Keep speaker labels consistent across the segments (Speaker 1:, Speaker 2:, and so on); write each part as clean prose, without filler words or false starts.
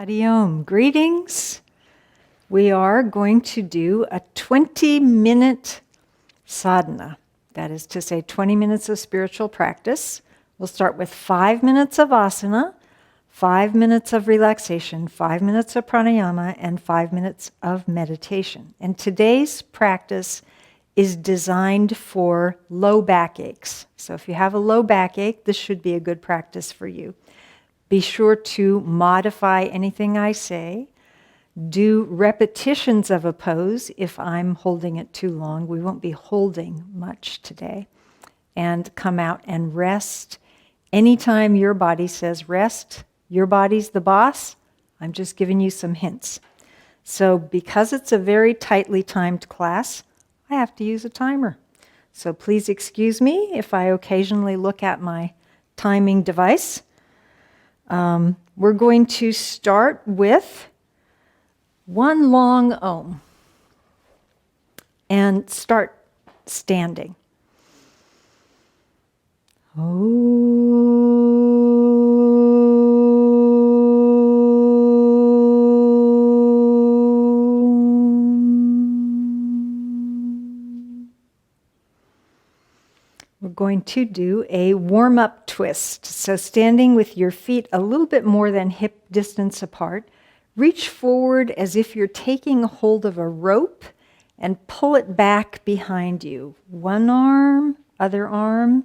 Speaker 1: Hari Om. Greetings. We are going to do a 20-minute sadhana. That is to say 20 minutes of spiritual practice. We'll start with 5 minutes of asana, 5 minutes of relaxation, 5 minutes of pranayama, and 5 minutes of meditation. And today's practice is designed for low backaches. So if you have a low backache, this should be a good practice for you. Be sure to modify anything I say. Do repetitions of a pose if I'm holding it too long. We won't be holding much today. And come out and rest. Anytime your body says rest, your body's the boss. I'm just giving you some hints. So because it's a very tightly timed class, I have to use a timer. So please excuse me if I occasionally look at my timing device. We're going to start with one long Om and start standing. We're going to do a warm-up twist. So standing with your feet a little bit more than hip distance apart, reach forward as if you're taking hold of a rope and pull it back behind you. One arm, other arm.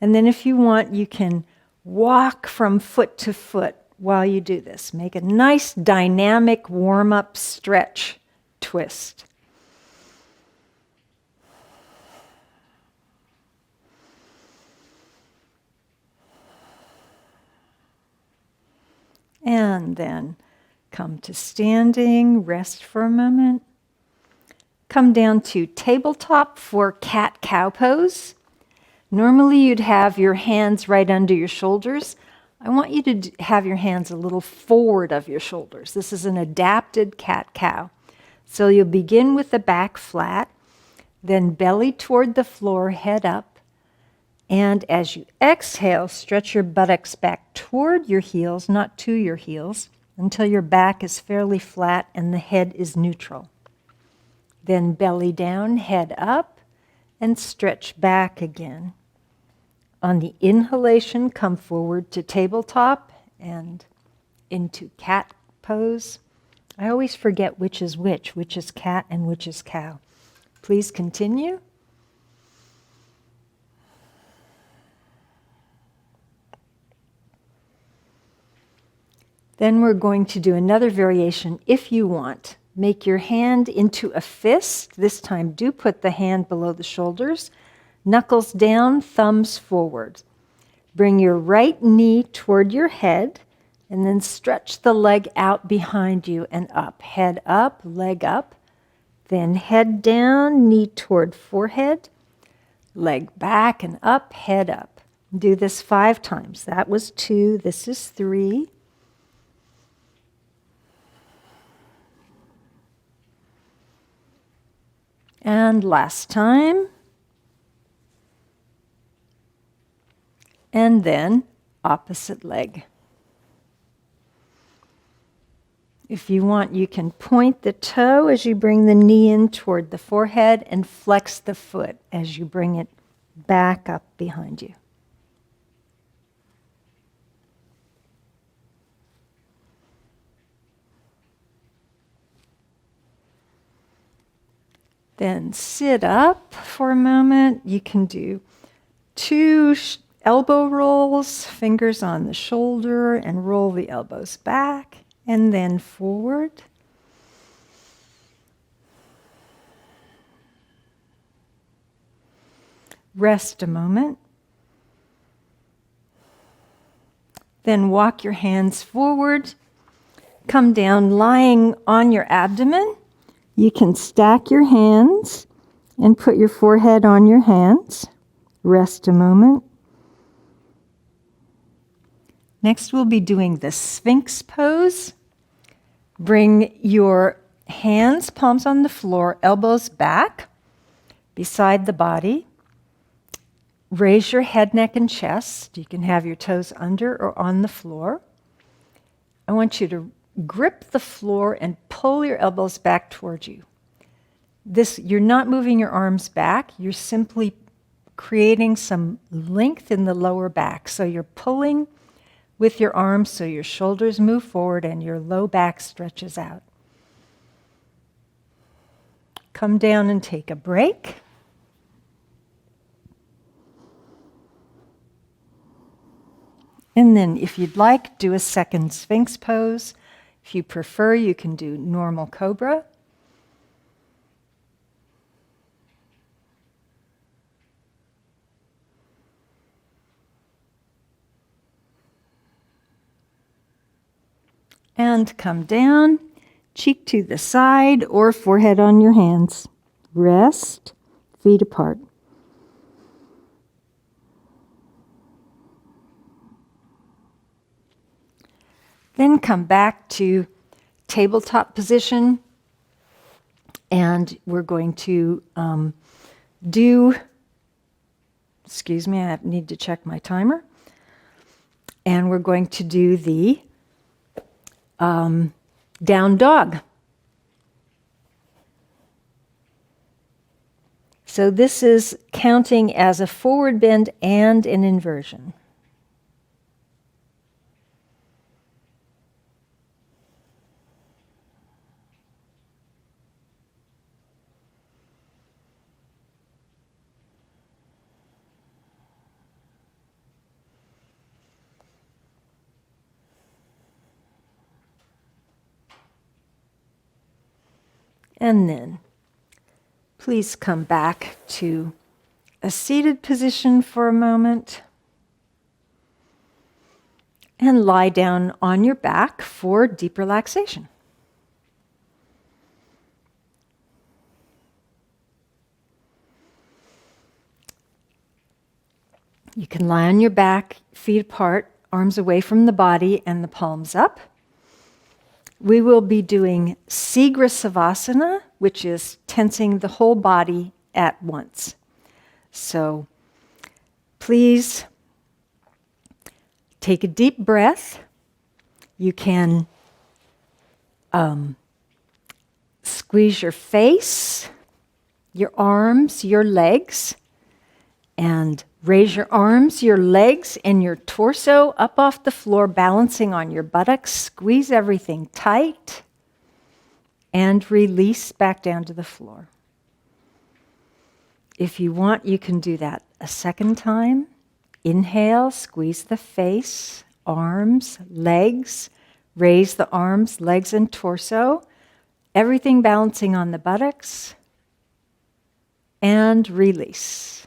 Speaker 1: And then if you want, you can walk from foot to foot while you do this. Make a nice dynamic warm-up stretch twist. And then come to standing, rest for a moment. Come down to tabletop for cat-cow pose. Normally you'd have your hands right under your shoulders. I want you to have your hands a little forward of your shoulders. This is an adapted cat-cow. So you'll begin with the back flat, then belly toward the floor, head up. And as you exhale, stretch your buttocks back toward your heels, not to your heels, until your back is fairly flat and the head is neutral. Then belly down, head up, and stretch back again. On the inhalation, come forward to tabletop and into cat pose. I always forget which is cat and which is cow. Please continue. Then we're going to do another variation if you want. Make your hand into a fist. This time do put the hand below the shoulders. Knuckles down, thumbs forward. Bring your right knee toward your head and then stretch the leg out behind you and up. Head up, leg up. Then head down, knee toward forehead. Leg back and up, head up. Do this 5 times. That was 2. This is 3. And last time. And then opposite leg. If you want, you can point the toe as you bring the knee in toward the forehead and flex the foot as you bring it back up behind you. Then sit up for a moment. You can do 2 elbow rolls, fingers on the shoulder, and roll the elbows back, and then forward. Rest a moment. Then walk your hands forward. Come down lying on your abdomen. You can stack your hands and put your forehead on your hands. Rest a moment. Next, we'll be doing the Sphinx pose. Bring your hands, palms on the floor, elbows back, beside the body. Raise your head, neck, and chest. You can have your toes under or on the floor. I want you to grip the floor and pull your elbows back towards you. You're not moving your arms back, you're simply creating some length in the lower back. So you're pulling with your arms so your shoulders move forward and your low back stretches out. Come down and take a break. And then if you'd like, do a second Sphinx pose. If you prefer, you can do normal cobra. And come down, cheek to the side or forehead on your hands. Rest, feet apart. Then come back to tabletop position, and we're going to excuse me, I need to check my timer. And we're going to do the down dog. So this is counting as a forward bend and an inversion. And then please come back to a seated position for a moment and lie down on your back for deep relaxation. You can lie on your back, feet apart, arms away from the body and the palms up. We will be doing Sigra Savasana, which is tensing the whole body at once. So please take a deep breath. You can squeeze your face, your arms, your legs, and raise your arms, your legs, and your torso up off the floor, balancing on your buttocks. Squeeze everything tight and release back down to the floor. If you want, you can do that a second time. Inhale, squeeze the face, arms, legs, raise the arms, legs, and torso. Everything balancing on the buttocks. And release.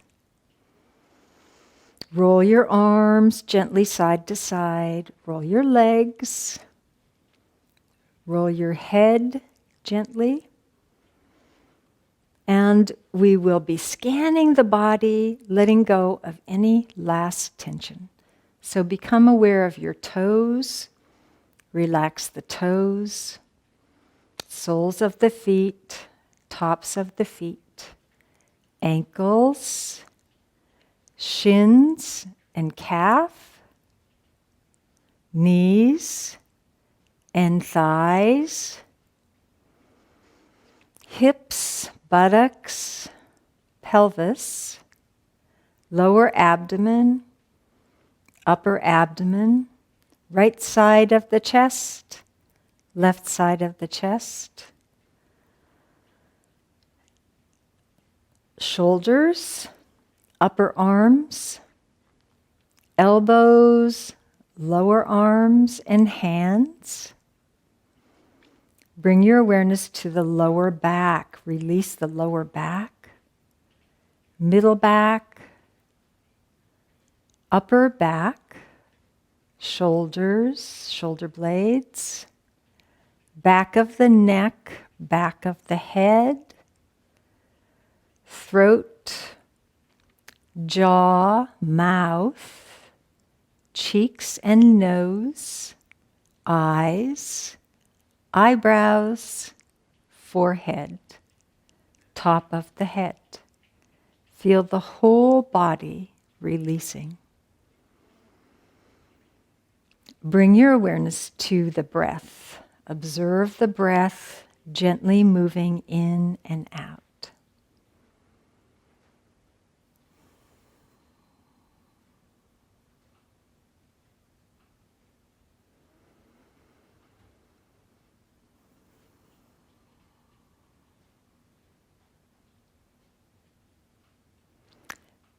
Speaker 1: Roll your arms gently side to side. Roll your legs. Roll your head gently. And we will be scanning the body, letting go of any last tension. So become aware of your toes. Relax the toes, soles of the feet, tops of the feet, ankles, shins and calf, knees and thighs, hips, buttocks, pelvis, lower abdomen, upper abdomen, right side of the chest, left side of the chest, shoulders, upper arms, elbows, lower arms, and hands. Bring your awareness to the lower back. Release the lower back, middle back, upper back, shoulders, shoulder blades, back of the neck, back of the head, throat, jaw, mouth, cheeks and nose, eyes, eyebrows, forehead, top of the head. Feel the whole body releasing. Bring your awareness to the breath. Observe the breath gently moving in and out.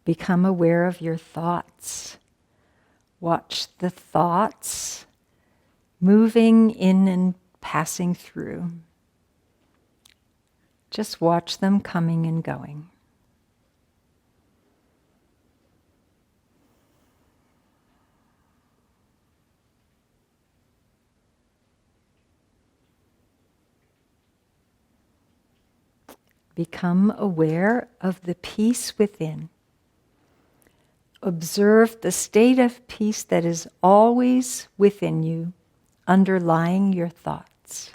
Speaker 1: Become aware of your thoughts. Watch the thoughts moving in and passing through. Just watch them coming and going. Become aware of the peace within. Observe the state of peace that is always within you, underlying your thoughts.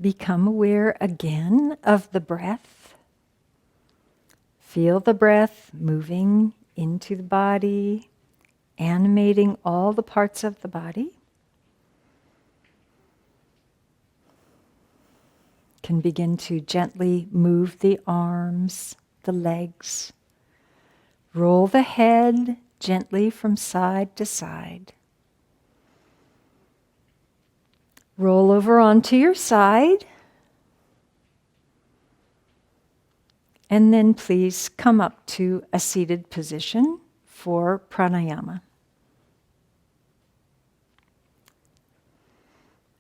Speaker 1: Become aware again of the breath. Feel the breath moving into the body, animating all the parts of the body. Can begin to gently move the arms, the legs. Roll the head gently from side to side. Roll over onto your side. And then please come up to a seated position for pranayama.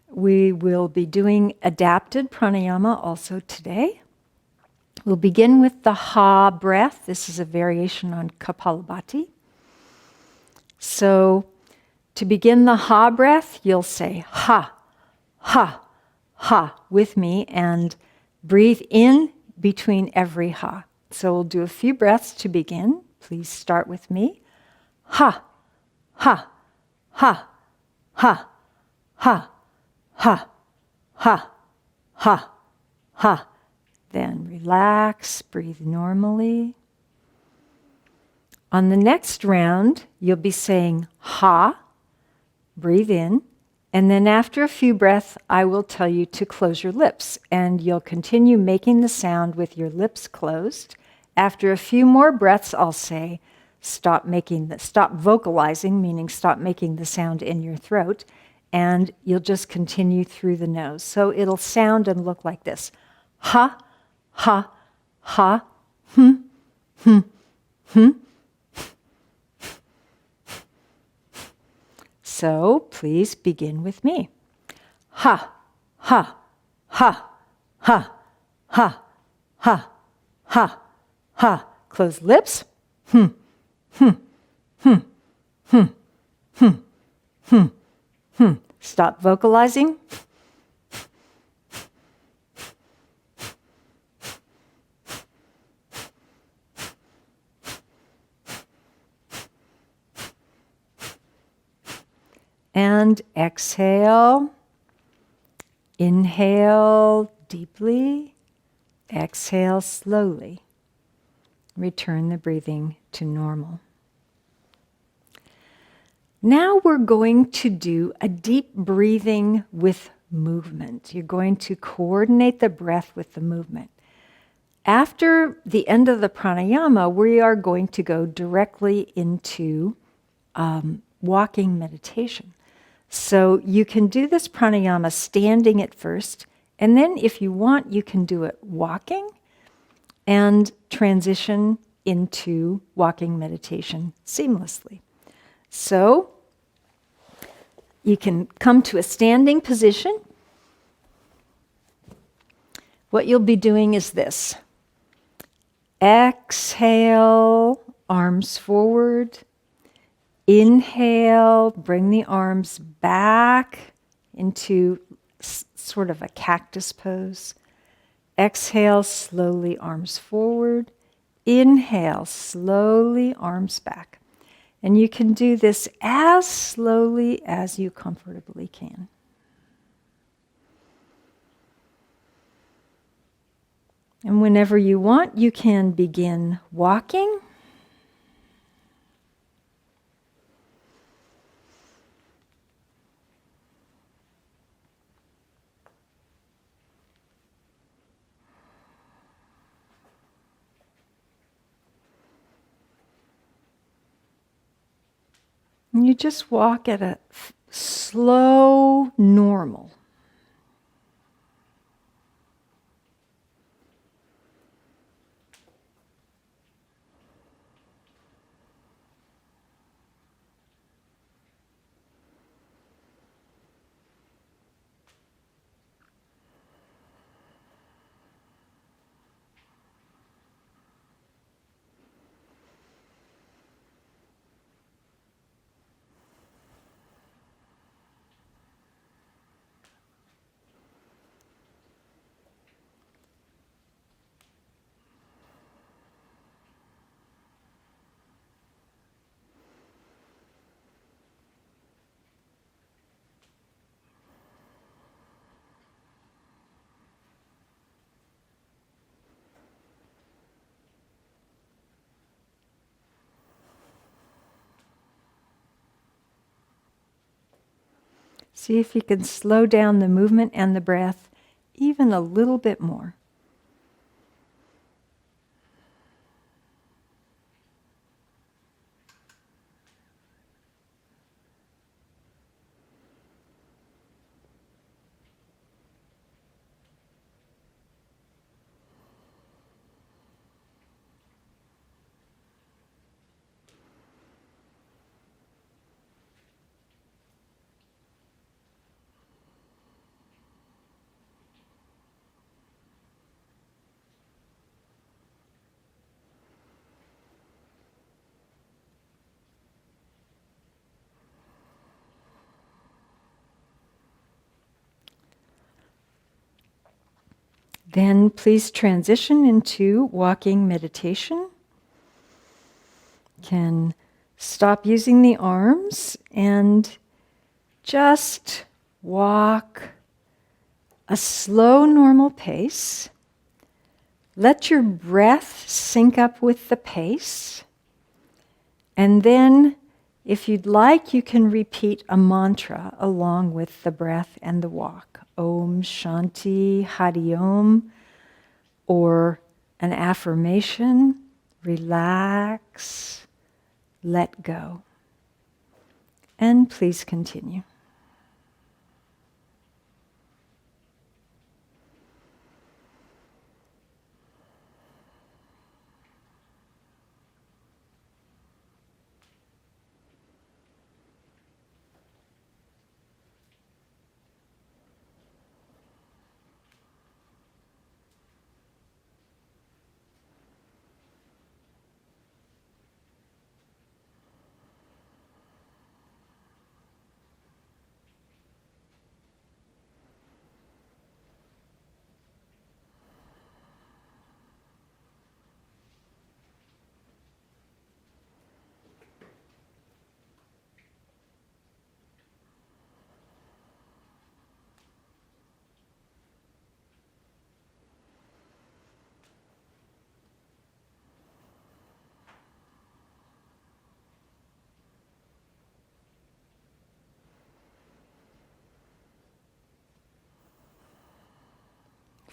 Speaker 1: We will be doing adapted pranayama also today. We'll begin with the ha breath. This is a variation on Kapalabhati. So to begin the ha breath, you'll say ha, ha, ha with me and breathe in between every ha. So we'll do a few breaths to begin. Please start with me. Ha, ha, ha, ha, ha, ha, ha, ha, ha. Then relax, breathe normally. On the next round, you'll be saying ha, breathe in, and then after a few breaths, I will tell you to close your lips, and you'll continue making the sound with your lips closed. After a few more breaths, I'll say stop vocalizing, meaning stop making the sound in your throat, and you'll just continue through the nose. So it'll sound and look like this. Ha, ha, ha, hm, hm. So please begin with me. Ha, ha, ha, ha, ha, ha, ha, ha. Close lips. Hmm, hmm, hmm, hmm, hmm, hmm, hmm. Stop vocalizing. And exhale. Inhale deeply. Exhale slowly. Return the breathing to normal. Now we're going to do a deep breathing with movement. You're going to coordinate the breath with the movement. After the end of the pranayama, we are going to go directly into walking meditation. So you can do this pranayama standing at first, and then if you want, you can do it walking and transition into walking meditation seamlessly. So you can come to a standing position. What you'll be doing is this. Exhale, arms forward. Inhale, bring the arms back into sort of a cactus pose. Exhale, slowly arms forward. Inhale, slowly arms back. And you can do this as slowly as you comfortably can. And whenever you want, you can begin walking. And you just walk at a slow, normal. See if you can slow down the movement and the breath even a little bit more. Then please transition into walking meditation. You can stop using the arms and just walk a slow, normal pace. Let your breath sync up with the pace. And then, if you'd like, you can repeat a mantra along with the breath and the walk. Om Shanti Hari Om, or an affirmation, relax, let go. And please continue.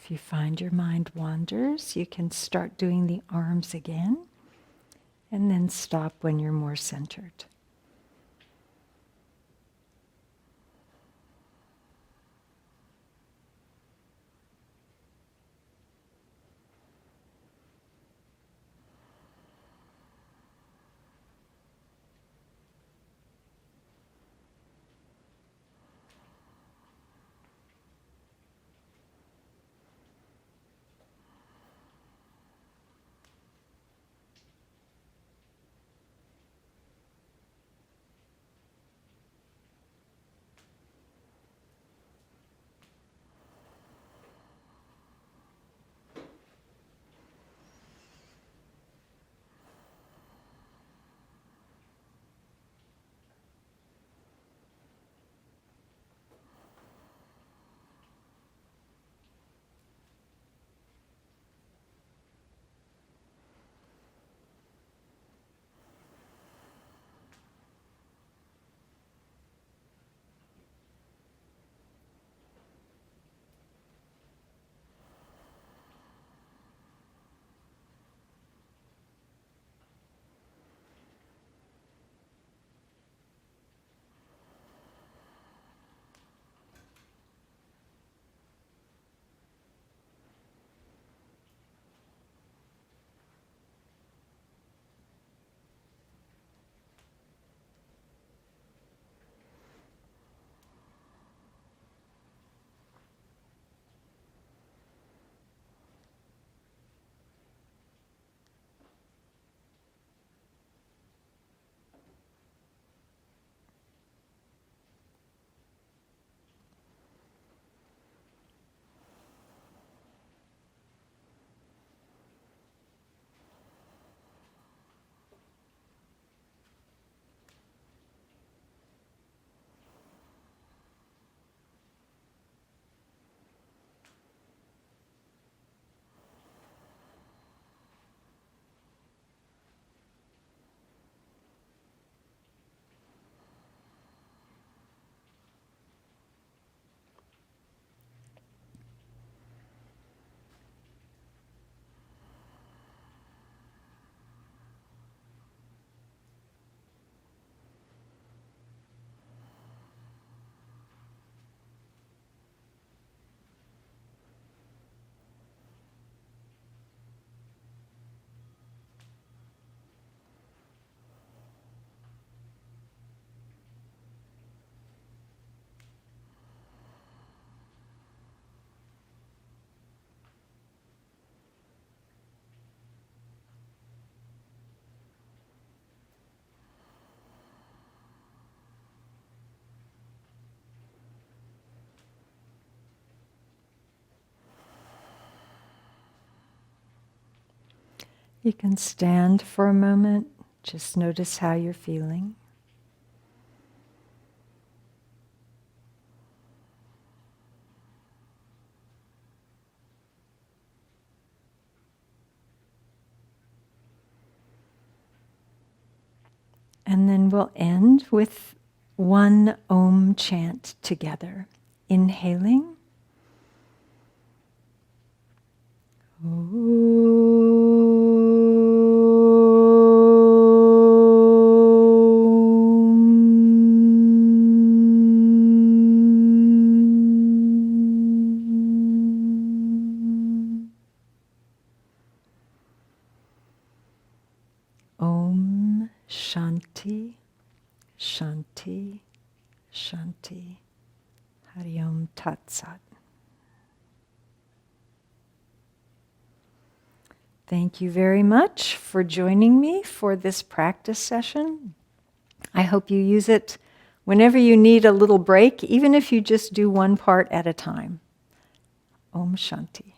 Speaker 1: If you find your mind wanders, you can start doing the arms again, and then stop when you're more centered. You can stand for a moment, just notice how you're feeling. And then we'll end with one Om chant together. Inhaling. Om Shanti, Shanti, Shanti. Hari Om Tat Sat. Thank you very much for joining me for this practice session. I hope you use it whenever you need a little break, even if you just do one part at a time. Om Shanti.